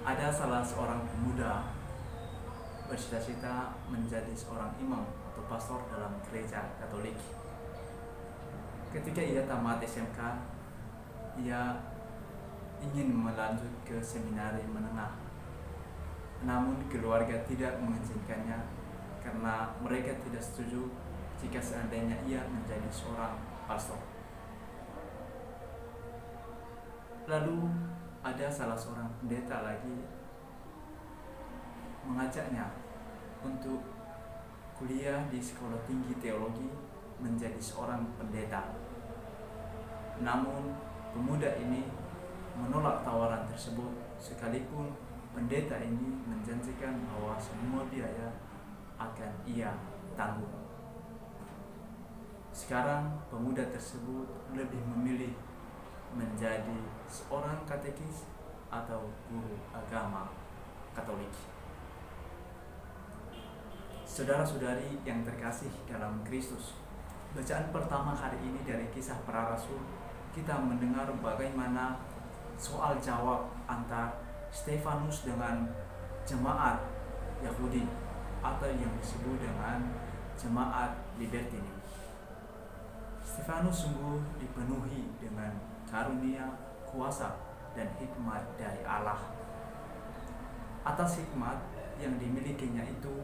Ada salah seorang pemuda bercita-cita menjadi seorang imam atau pastor dalam gereja Katolik. Ketika ia tamat SMK, ia ingin melanjut ke seminari menengah. Namun keluarga tidak mengizinkannya karena mereka tidak setuju jika seandainya ia menjadi seorang pastor. Lalu ada salah seorang pendeta lagi mengajaknya untuk kuliah di sekolah tinggi teologi menjadi seorang pendeta. Namun pemuda ini menolak tawaran tersebut sekalipun pendeta ini menjanjikan bahwa semua biaya akan ia tanggung. Sekarang pemuda tersebut lebih memilih menjadi seorang katekis atau guru agama Katolik. Saudara-saudari yang terkasih dalam Kristus, bacaan pertama hari ini dari Kisah Para Rasul, kita mendengar bagaimana soal jawab antara Stefanus dengan jemaat Yahudi atau yang disebut dengan jemaat Libertini. Stefanus sungguh dipenuhi dengan karunia, kuasa, dan hikmat dari Allah. Atas hikmat yang dimilikinya itu,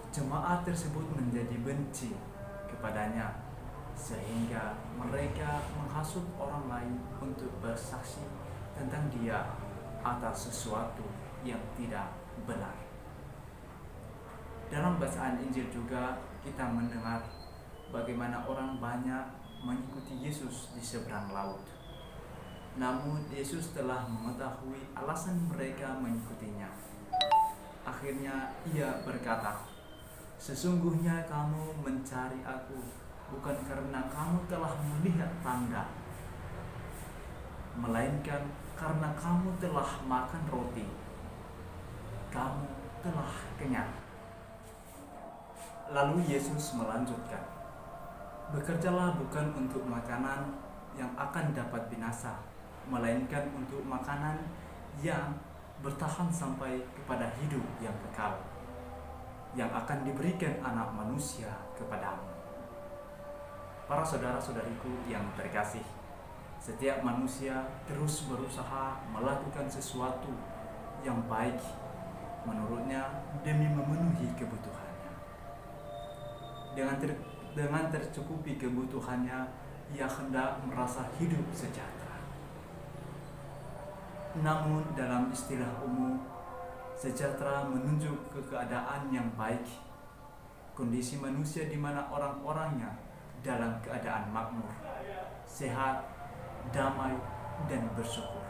jemaat tersebut menjadi benci kepadanya sehingga mereka menghasut orang lain untuk bersaksi tentang dia atas sesuatu yang tidak benar. Dalam bacaan Injil juga kita mendengar bagaimana orang banyak mengikuti Yesus di seberang laut. Namun Yesus telah mengetahui alasan mereka mengikutinya. Akhirnya ia berkata, "Sesungguhnya kamu mencari aku bukan karena kamu telah melihat tanda, melainkan karena kamu telah makan roti. Kamu telah kenyang." Lalu Yesus melanjutkan, "Bekerjalah bukan untuk makanan yang akan dapat binasa, melainkan untuk makanan yang bertahan sampai kepada hidup yang kekal, yang akan diberikan Anak Manusia kepadamu." Para saudara-saudariku yang terkasih, setiap manusia terus berusaha melakukan sesuatu yang baik menurutnya demi memenuhi kebutuhannya. Dengan tercukupi kebutuhannya, ia hendak merasa hidup sejahtera. Namun dalam istilah umum, sejahtera menunjuk ke keadaan yang baik, kondisi manusia di mana orang-orangnya dalam keadaan makmur, sehat, damai, dan bersyukur.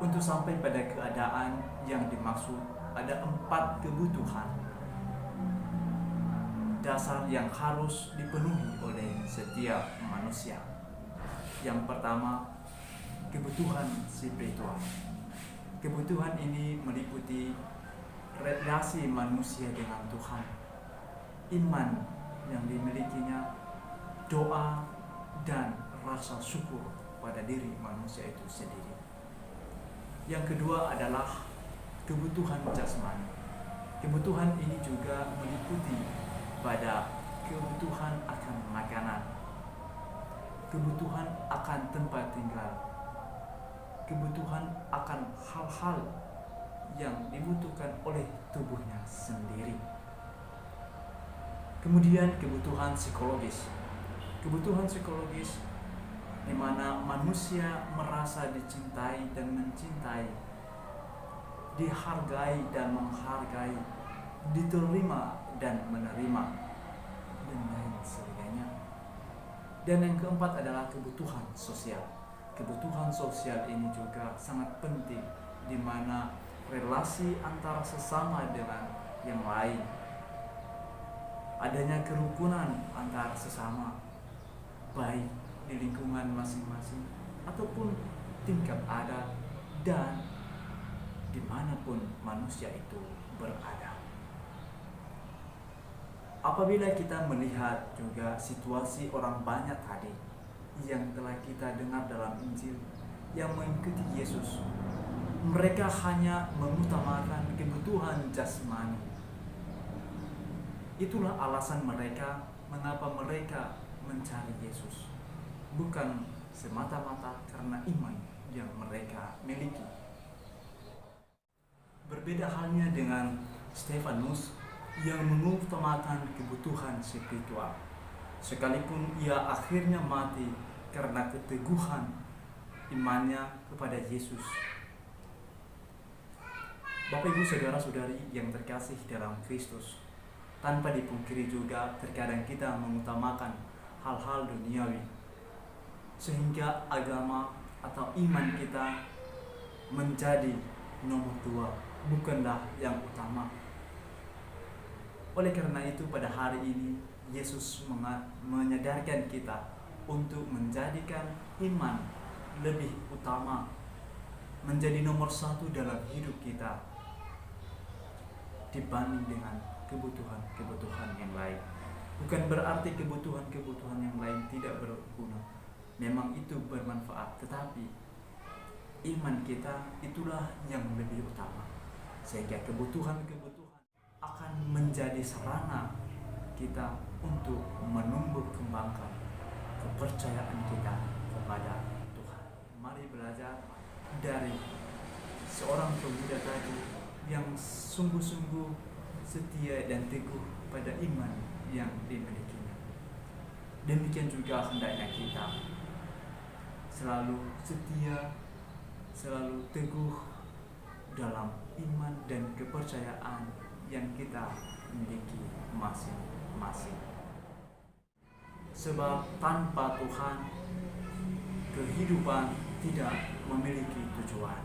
Untuk sampai pada keadaan yang dimaksud, ada 4 kebutuhan dasar yang harus dipenuhi oleh setiap manusia. Yang pertama, kebutuhan spiritual. Kebutuhan ini meliputi relasi manusia dengan Tuhan, iman yang dimilikinya, doa, dan rasa syukur pada diri manusia itu sendiri. Yang kedua adalah kebutuhan jasmani. Kebutuhan ini juga meliputi pada kebutuhan akan makanan, kebutuhan akan tempat tinggal, kebutuhan akan hal-hal yang dibutuhkan oleh tubuhnya sendiri. Kemudian kebutuhan psikologis. Kebutuhan psikologis di mana manusia merasa dicintai dan mencintai, dihargai dan menghargai, diterima dan menerima, dan lain sebagainya. Dan yang keempat adalah kebutuhan sosial. Kebutuhan sosial ini juga sangat penting, di mana relasi antara sesama dengan yang lain, adanya kerukunan antara sesama, baik di lingkungan masing-masing ataupun tingkat adat dan dimanapun manusia itu berada. Apabila kita melihat juga situasi orang banyak tadi yang telah kita dengar dalam Injil yang mengikuti Yesus, mereka hanya mengutamakan kebutuhan jasmani. Itulah alasan mereka mengapa mereka mencari Yesus, bukan semata-mata karena iman yang mereka miliki. Berbeda halnya dengan Stefanus yang mengutamakan kebutuhan spiritual, sekalipun ia akhirnya mati karena keteguhan imannya kepada Yesus. Bapak Ibu saudara-saudari yang terkasih dalam Kristus, tanpa dipungkiri juga terkadang kita mengutamakan hal-hal duniawi, sehingga agama atau iman kita menjadi nomor 2, bukanlah yang utama. Oleh karena itu pada hari ini Yesus menyadarkan kita untuk menjadikan iman lebih utama, menjadi nomor 1 dalam hidup kita dibanding dengan kebutuhan-kebutuhan yang lain. Bukan berarti kebutuhan-kebutuhan yang lain tidak berguna, memang itu bermanfaat, tetapi iman kita itulah yang lebih utama, sehingga kebutuhan-kebutuhan akan menjadi sarana kita untuk menumbuh kembangkan kepercayaan kita kepada Tuhan. Mari belajar dari seorang pemuda tadi yang sungguh-sungguh setia dan teguh pada iman yang dimilikinya. Demikian juga hendaknya kita selalu setia, selalu teguh dalam iman dan kepercayaan yang kita miliki masing-masing. Sebab tanpa Tuhan, kehidupan tidak memiliki tujuan.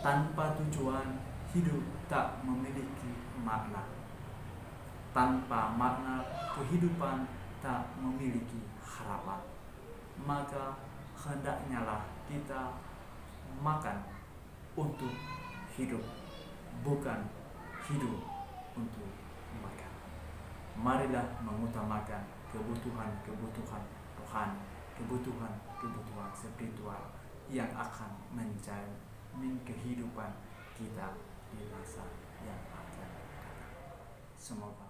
Tanpa tujuan, hidup tak memiliki makna. Tanpa makna, kehidupan tak memiliki harapan. Maka hendaknya lah kita makan untuk hidup, bukan hidup untuk makan. Marilah mengutamakan kebutuhan-kebutuhan rohani, kebutuhan-kebutuhan spiritual yang akan menjamin kehidupan kita di masa yang akan datang. Semoga